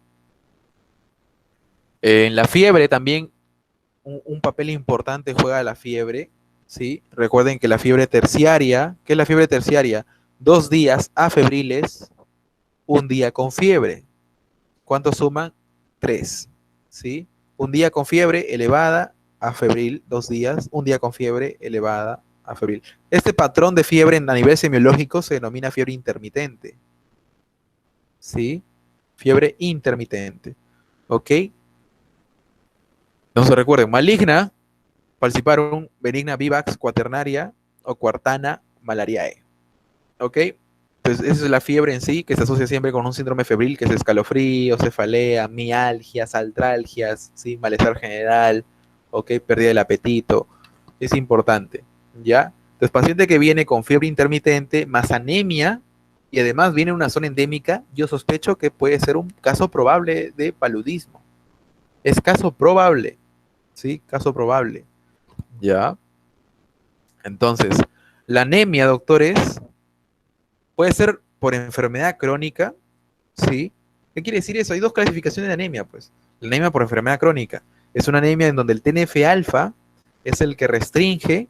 S2: En la fiebre también un papel importante juega la fiebre, ¿sí? Recuerden que la fiebre terciaria, ¿qué es la fiebre terciaria? 2 días afebriles, un día con fiebre. ¿Cuántos suman? 3, ¿sí? Un día con fiebre elevada a febril, 2 días, un día con fiebre elevada a febril. Este patrón de fiebre a nivel semiológico se denomina fiebre intermitente, ¿sí? Fiebre intermitente, ¿ok? Entonces recuerden, maligna, falciparum, benigna vivax, cuaternaria o cuartana malariae, ¿ok? Entonces, esa es la fiebre en sí, que se asocia siempre con un síndrome febril, que es escalofrío, cefalea, mialgias, altralgias, ¿sí? Malestar general, ¿ok? Pérdida del apetito. Es importante, ¿ya? Entonces, paciente que viene con fiebre intermitente, más anemia, y además viene en una zona endémica, yo sospecho que puede ser un caso probable de paludismo. Es caso probable, ¿sí? Caso probable, ¿ya? Entonces, la anemia, doctores, puede ser por enfermedad crónica, ¿sí? ¿Qué quiere decir eso? Hay dos clasificaciones de anemia, pues. La anemia por enfermedad crónica es una anemia en donde el TNF-alfa es el que restringe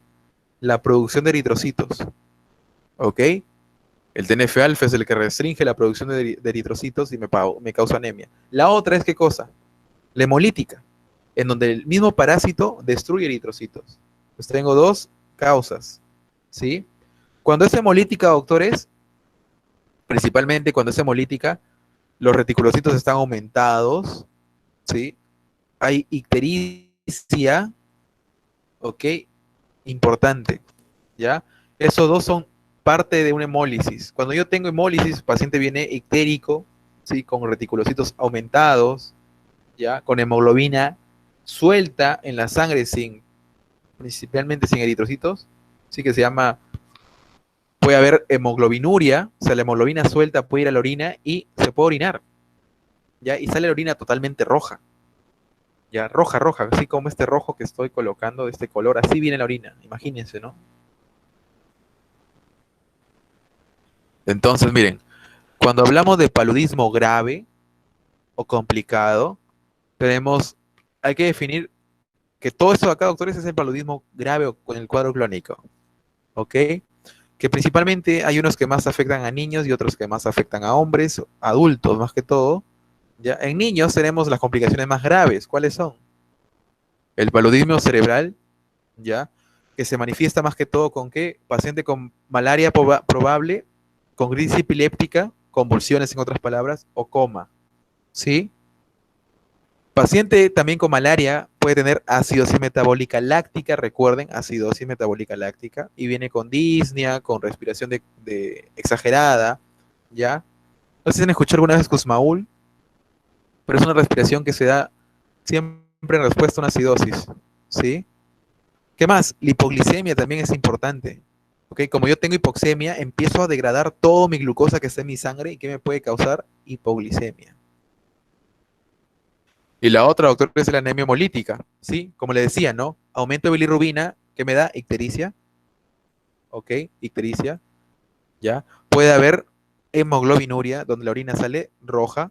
S2: la producción de eritrocitos, ¿ok? El TNF-alfa es el que restringe la producción de eritrocitos y me causa anemia. La otra es, ¿qué cosa? La hemolítica, en donde el mismo parásito destruye eritrocitos. Pues tengo dos causas, ¿sí? Cuando es hemolítica, doctores, principalmente cuando es hemolítica, los reticulocitos están aumentados, ¿sí? Hay ictericia, ¿ok? Importante, ¿ya? Esos dos son parte de una hemólisis. Cuando yo tengo hemólisis, el paciente viene ictérico, ¿sí? Con reticulocitos aumentados, ¿ya? Con hemoglobina suelta en la sangre, principalmente sin eritrocitos, sí que se llama, puede haber hemoglobinuria, o sea, la hemoglobina suelta puede ir a la orina y se puede orinar, ¿ya? Y sale la orina totalmente roja, ya, roja, roja, así como este rojo que estoy colocando de este color, así viene la orina, imagínense, ¿no? Entonces, miren, cuando hablamos de paludismo grave o complicado, tenemos, hay que definir que todo esto de acá, doctores, es el paludismo grave o con el cuadro clónico, ¿ok? Que principalmente hay unos que más afectan a niños y otros que más afectan a hombres, adultos más que todo. ¿Ya? En niños tenemos las complicaciones más graves. ¿Cuáles son? El paludismo cerebral, ¿ya? Que se manifiesta más que todo con qué? Paciente con malaria probable, con crisis epiléptica, convulsiones en otras palabras, o coma, ¿sí? Paciente también con malaria puede tener acidosis metabólica láctica, recuerden, acidosis metabólica láctica, y viene con disnea, con respiración exagerada, ¿ya? No sé si han escuchado alguna vez Kussmaul, pero es una respiración que se da siempre en respuesta a una acidosis, ¿sí? ¿Qué más? La hipoglicemia también es importante, ¿ok? Como yo tengo hipoxemia, empiezo a degradar toda mi glucosa que está en mi sangre, y ¿qué me puede causar? Hipoglicemia. Y la otra, doctor, es la anemia hemolítica, ¿sí? Como le decía, ¿no? Aumento de bilirrubina, ¿qué me da? Ictericia, ¿ok? Ictericia, ¿ya? Puede haber hemoglobinuria, donde la orina sale roja,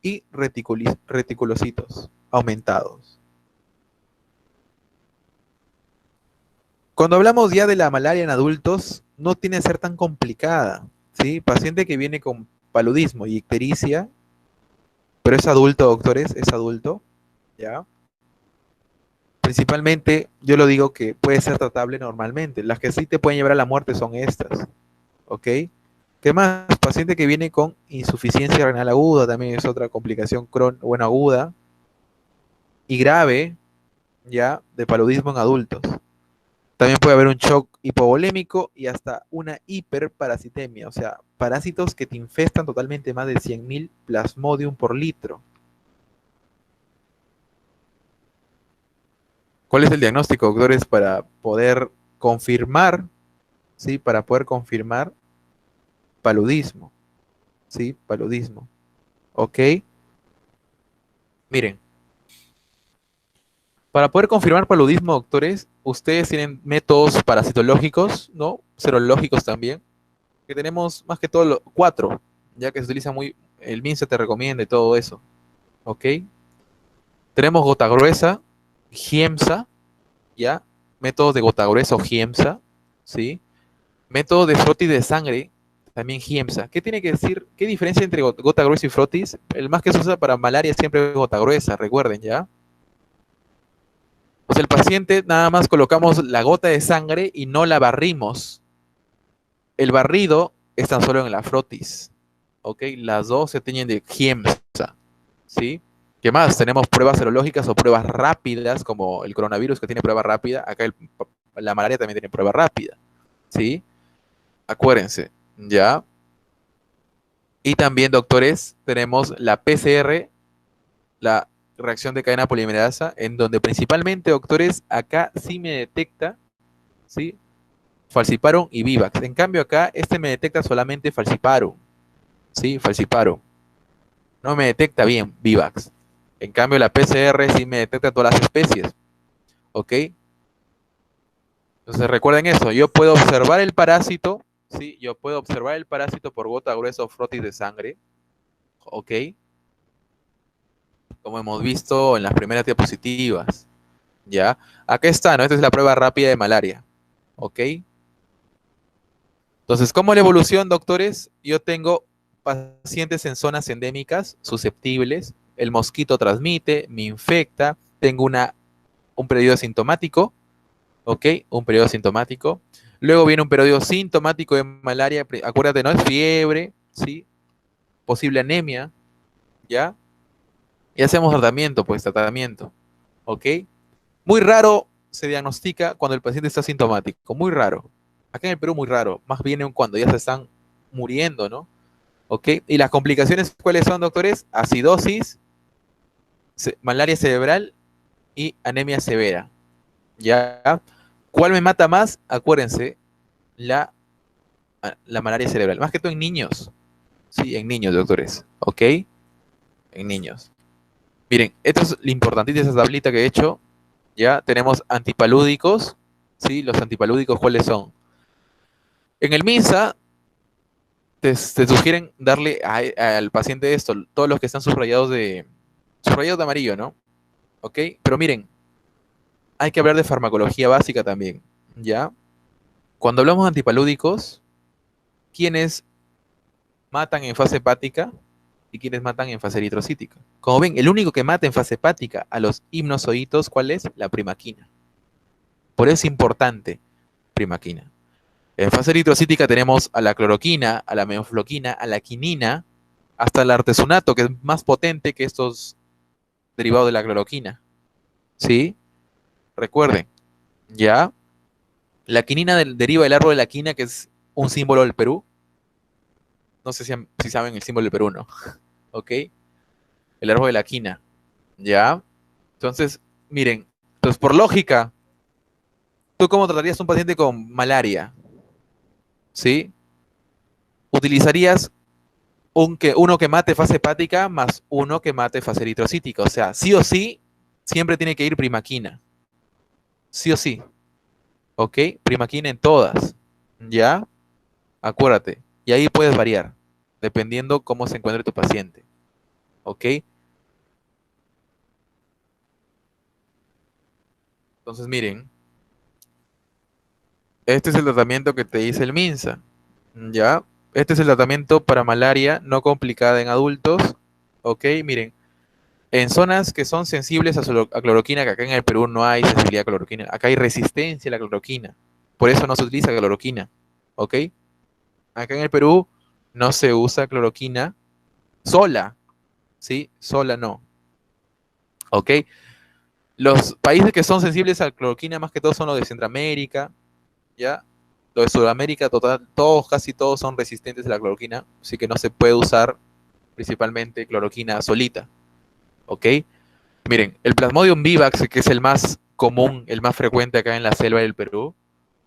S2: y reticulocitos aumentados. Cuando hablamos ya de la malaria en adultos, no tiene que ser tan complicada, ¿sí? Paciente que viene con paludismo y ictericia, pero es adulto, doctores, es adulto, ¿ya? Principalmente, yo lo digo que puede ser tratable normalmente. Las que sí te pueden llevar a la muerte son estas, ¿ok? ¿Qué más? Paciente que viene con insuficiencia renal aguda, también es otra complicación bueno, aguda y grave, ya, de paludismo en adultos. También puede haber un shock hipovolémico y hasta una hiperparasitemia, o sea, parásitos que te infestan totalmente más de 100.000 plasmodium por litro. ¿Cuál es el diagnóstico, doctores, para poder confirmar, sí, para poder confirmar paludismo, sí, paludismo, ¿ok? Miren, para poder confirmar paludismo, doctores, ustedes tienen métodos parasitológicos, ¿no? Serológicos también, que tenemos más que todo cuatro, ya que se utiliza muy, el MINSA te recomienda y todo eso, ¿ok? Tenemos gota gruesa, GIEMSA, ¿ya? Métodos de gota gruesa o GIEMSA, ¿sí? Método de frotis de sangre, también GIEMSA. ¿Qué tiene que decir? ¿Qué diferencia entre gota gruesa y frotis? El más que se usa para malaria siempre es gota gruesa, recuerden, ¿ya? Pues el paciente nada más colocamos la gota de sangre y no la barrimos. El barrido es tan solo en la frotis, ¿ok? Las dos se tiñen de GIEMSA, ¿sí? ¿Qué más? Tenemos pruebas serológicas o pruebas rápidas, como el coronavirus que tiene prueba rápida. Acá la malaria también tiene prueba rápida, ¿sí? Acuérdense, ¿ya? Y también, doctores, tenemos la PCR, la reacción de cadena polimerasa, en donde principalmente, doctores, acá sí me detecta, ¿sí? Falciparum y Vivax. En cambio, acá este me detecta solamente Falciparum, ¿sí? Falciparum. No me detecta bien Vivax. En cambio, la PCR sí me detecta todas las especies, ¿ok? Entonces recuerden eso, yo puedo observar el parásito, ¿sí? Yo puedo observar el parásito por gota gruesa o frotis de sangre, ¿ok? Como hemos visto en las primeras diapositivas, ¿ya? Acá está, ¿no? Esta es la prueba rápida de malaria, ¿ok? Entonces, ¿cómo la evolución, doctores? Yo tengo pacientes en zonas endémicas, susceptibles, el mosquito transmite, me infecta, tengo un periodo sintomático, ¿ok? Un periodo sintomático. Luego viene un periodo sintomático de malaria, acuérdate, no es fiebre, ¿sí? Posible anemia, ¿ya? Y hacemos tratamiento, pues tratamiento, ¿ok? Muy raro se diagnostica cuando el paciente está sintomático, muy raro. Acá en el Perú muy raro, más bien cuando ya se están muriendo, ¿no? ¿Ok? Y las complicaciones, ¿cuáles son, doctores? Acidosis, malaria cerebral y anemia severa, ¿ya? ¿Cuál me mata más? Acuérdense, la, la malaria cerebral, más que todo en niños, sí, en niños, doctores, ¿ok? En niños. Miren, esto es lo importantito de esa tablita que he hecho. Ya tenemos antipalúdicos, ¿sí? Los antipalúdicos, ¿cuáles son? En el MINSA te sugieren darle al paciente esto, todos los que están subrayados de amarillo, ¿no? ¿Ok? Pero miren, hay que hablar de farmacología básica también, ¿ya? Cuando hablamos de antipalúdicos, ¿quiénes matan en fase hepática y quiénes matan en fase eritrocítica? Como ven, el único que mata en fase hepática a los hipnozoitos, ¿cuál es? La primaquina. Por eso es importante, primaquina. En fase eritrocítica tenemos a la cloroquina, a la meonfloquina, a la quinina, hasta el artesunato, que es más potente que estos derivados de la cloroquina. ¿Sí? Recuerden, ya. La quinina deriva del árbol de la quina, que es un símbolo del Perú. No sé si saben el símbolo del Perú, ¿no? ¿Ok? El árbol de la quina. ¿Ya? Entonces, miren, entonces por lógica, ¿tú cómo tratarías a un paciente con malaria? ¿Sí? Utilizarías uno que mate fase hepática más uno que mate fase eritrocítica. O sea, sí o sí, siempre tiene que ir primaquina. Sí o sí. ¿Ok? Primaquina en todas. ¿Ya? Acuérdate. Y ahí puedes variar, dependiendo cómo se encuentre tu paciente. ¿Ok? Entonces, miren, este es el tratamiento que te dice el MINSA. ¿Ya? Este es el tratamiento para malaria no complicada en adultos. Ok, miren, en zonas que son sensibles a cloroquina, que acá en el Perú no hay sensibilidad a cloroquina, acá hay resistencia a la cloroquina. Por eso no se utiliza cloroquina. ¿Ok? Acá en el Perú no se usa cloroquina sola. ¿Sí? Sola no. ¿Ok? Los países que son sensibles a cloroquina más que todo son los de Centroamérica, ¿ya? Los de Sudamérica, total, todos, casi todos son resistentes a la cloroquina, así que no se puede usar principalmente cloroquina solita. ¿Ok? Miren, el Plasmodium vivax, que es el más común, el más frecuente acá en la selva del Perú,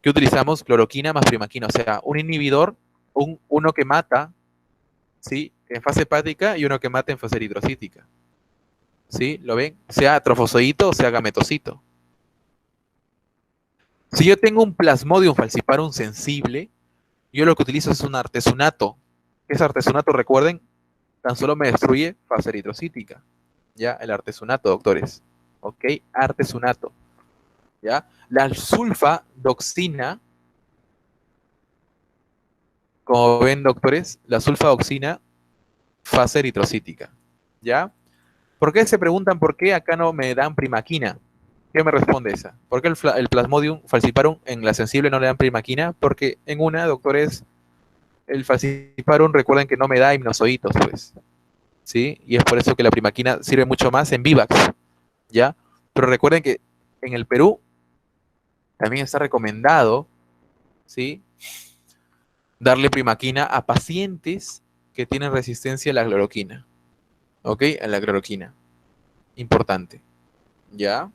S2: que utilizamos cloroquina más primaquina, o sea, un inhibidor, uno que mata, ¿sí? En fase hepática y uno que mata en fase eritrocítica. ¿Sí? ¿Lo ven? Sea trofosodito o sea gametocito. Si yo tengo un Plasmodium falciparum sensible, yo lo que utilizo es un artesunato. Ese artesunato, recuerden, tan solo me destruye fase eritrocítica. ¿Ya? El artesunato, doctores. ¿Ok? Artesunato. ¿Ya? La sulfadoxina, como ven, doctores, la sulfadoxina, fase eritrocítica. ¿Ya? ¿Por qué se preguntan por qué acá no me dan primaquina? ¿Qué me responde esa? ¿Por qué el Plasmodium falciparum en la sensible no le dan primaquina? Porque en una, doctores, el falciparum, recuerden que no me da hipnozoitos, pues. ¿Sí? Y es por eso que la primaquina sirve mucho más en vivax, ¿ya? Pero recuerden que en el Perú también está recomendado, ¿sí? Darle primaquina a pacientes que tienen resistencia a la cloroquina, ¿ok? A la cloroquina. Importante, ¿ya?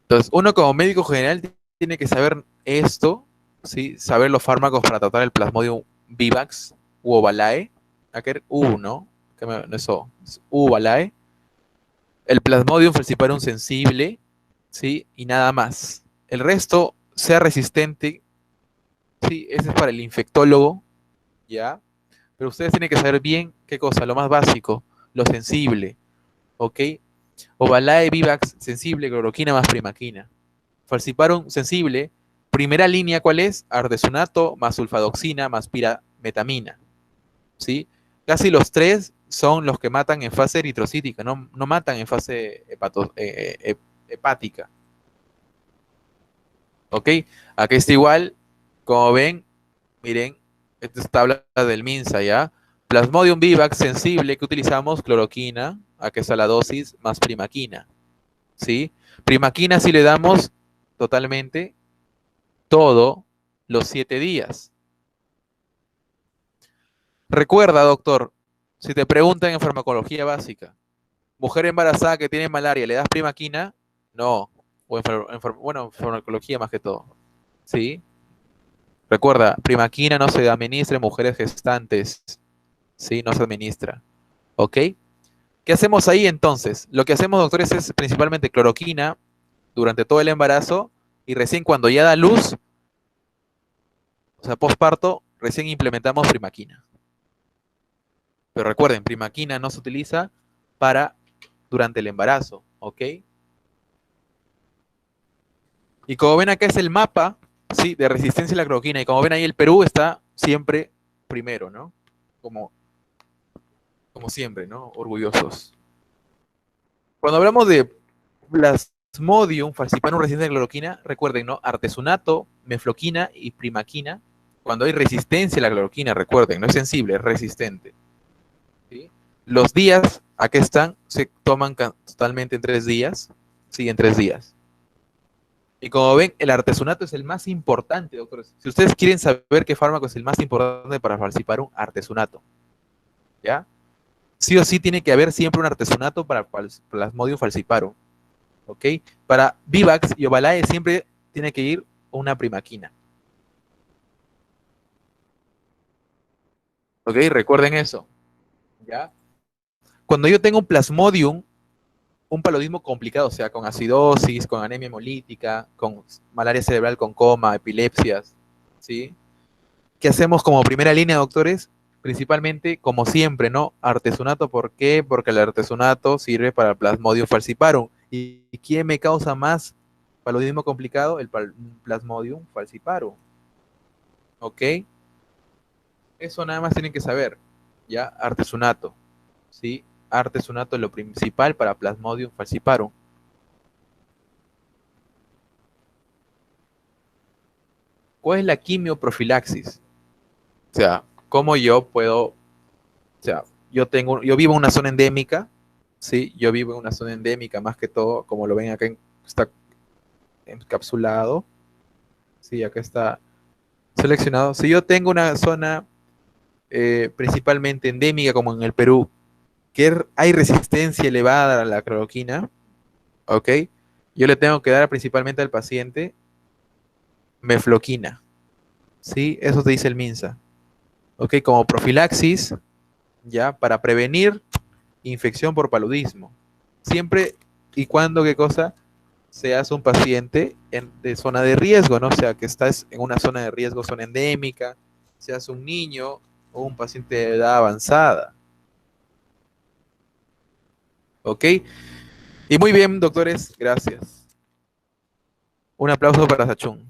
S2: Entonces, uno como médico general tiene que saber esto, ¿sí? Saber los fármacos para tratar el Plasmodium vivax u ovalae. Acá U, ¿no? Eso, U ovalae. El Plasmodium falciparum sensible, ¿sí? Y nada más. El resto, sea resistente, ¿sí? Ese es para el infectólogo, ¿ya? Pero ustedes tienen que saber bien qué cosa, lo más básico, lo sensible, ¿ok? Ovalae vivax sensible, cloroquina más primaquina. Falciparum sensible, primera línea, ¿cuál es? Artesunato más sulfadoxina más pirametamina, ¿sí? Casi los tres son los que matan en fase eritrocítica, no matan en fase hepática, ¿ok? Aquí está igual, como ven, miren, esta es tabla del MINSA, ¿ya? Plasmodium vivax sensible que utilizamos cloroquina, aquí está la dosis, más primaquina, ¿sí? Primaquina si le damos totalmente todo los 7 días. Recuerda, doctor, si te preguntan en farmacología básica, mujer embarazada que tiene malaria, ¿le das primaquina? No. O bueno, en farmacología más que todo. ¿Sí? Recuerda, primaquina no se administra en mujeres gestantes. ¿Sí? No se administra. ¿Ok? ¿Qué hacemos ahí entonces? Lo que hacemos, doctores, es principalmente cloroquina durante todo el embarazo y recién cuando ya da luz, o sea, posparto, recién implementamos primaquina. Pero recuerden, primaquina no se utiliza para durante el embarazo, ¿ok? Y como ven acá es el mapa, ¿sí? De resistencia a la cloroquina. Y como ven ahí el Perú está siempre primero, ¿no? Como, como siempre, ¿no? Orgullosos. Cuando hablamos de Plasmodium falciparum resistente a la cloroquina, recuerden, ¿no? Artesunato, mefloquina y primaquina. Cuando hay resistencia a la cloroquina, recuerden, no es sensible, es resistente. ¿Sí? Los días, aquí están, se toman totalmente en 3 días. Sí, en 3 días. Y como ven, el artesunato es el más importante, doctores. Si ustedes quieren saber qué fármaco es el más importante para falciparum, artesunato. ¿Ya? Sí o sí tiene que haber siempre un artesunato para Plasmodium falciparum. ¿Ok? Para Vivax y Ovalae siempre tiene que ir una primaquina. ¿Ok? Recuerden eso. ¿Ya? Cuando yo tengo un Plasmodium, un paludismo complicado, o sea, con acidosis, con anemia hemolítica, con malaria cerebral con coma, epilepsias, ¿sí? ¿Qué hacemos como primera línea, doctores? Principalmente, como siempre, ¿no? Artesunato, ¿por qué? Porque el artesunato sirve para el Plasmodium falciparum. ¿Y quién me causa más paludismo complicado? El Plasmodium falciparum. ¿Ok? Eso nada más tienen que saber. ya, artesunato, ¿sí? Artesunato es lo principal para Plasmodium falciparum. ¿Cuál es la quimioprofilaxis? O sea, ¿cómo yo puedo, o sea, yo vivo en una zona endémica, ¿sí? Yo vivo en una zona endémica más que todo, como lo ven acá, está encapsulado, ¿sí? Acá está seleccionado. Si yo tengo una zona principalmente endémica, como en el Perú, que hay resistencia elevada a la cloroquina, ¿ok? Yo le tengo que dar principalmente al paciente mefloquina, ¿sí? Eso te dice el MINSA, ¿ok? Como profilaxis, ¿ya? Para prevenir infección por paludismo. Siempre y cuando, ¿qué cosa? Seas un paciente de zona de riesgo, ¿no? O sea, que estás en una zona de riesgo, zona endémica, seas un niño o un paciente de edad avanzada, ¿ok? Y muy bien, doctores, gracias. Un aplauso para Sachun.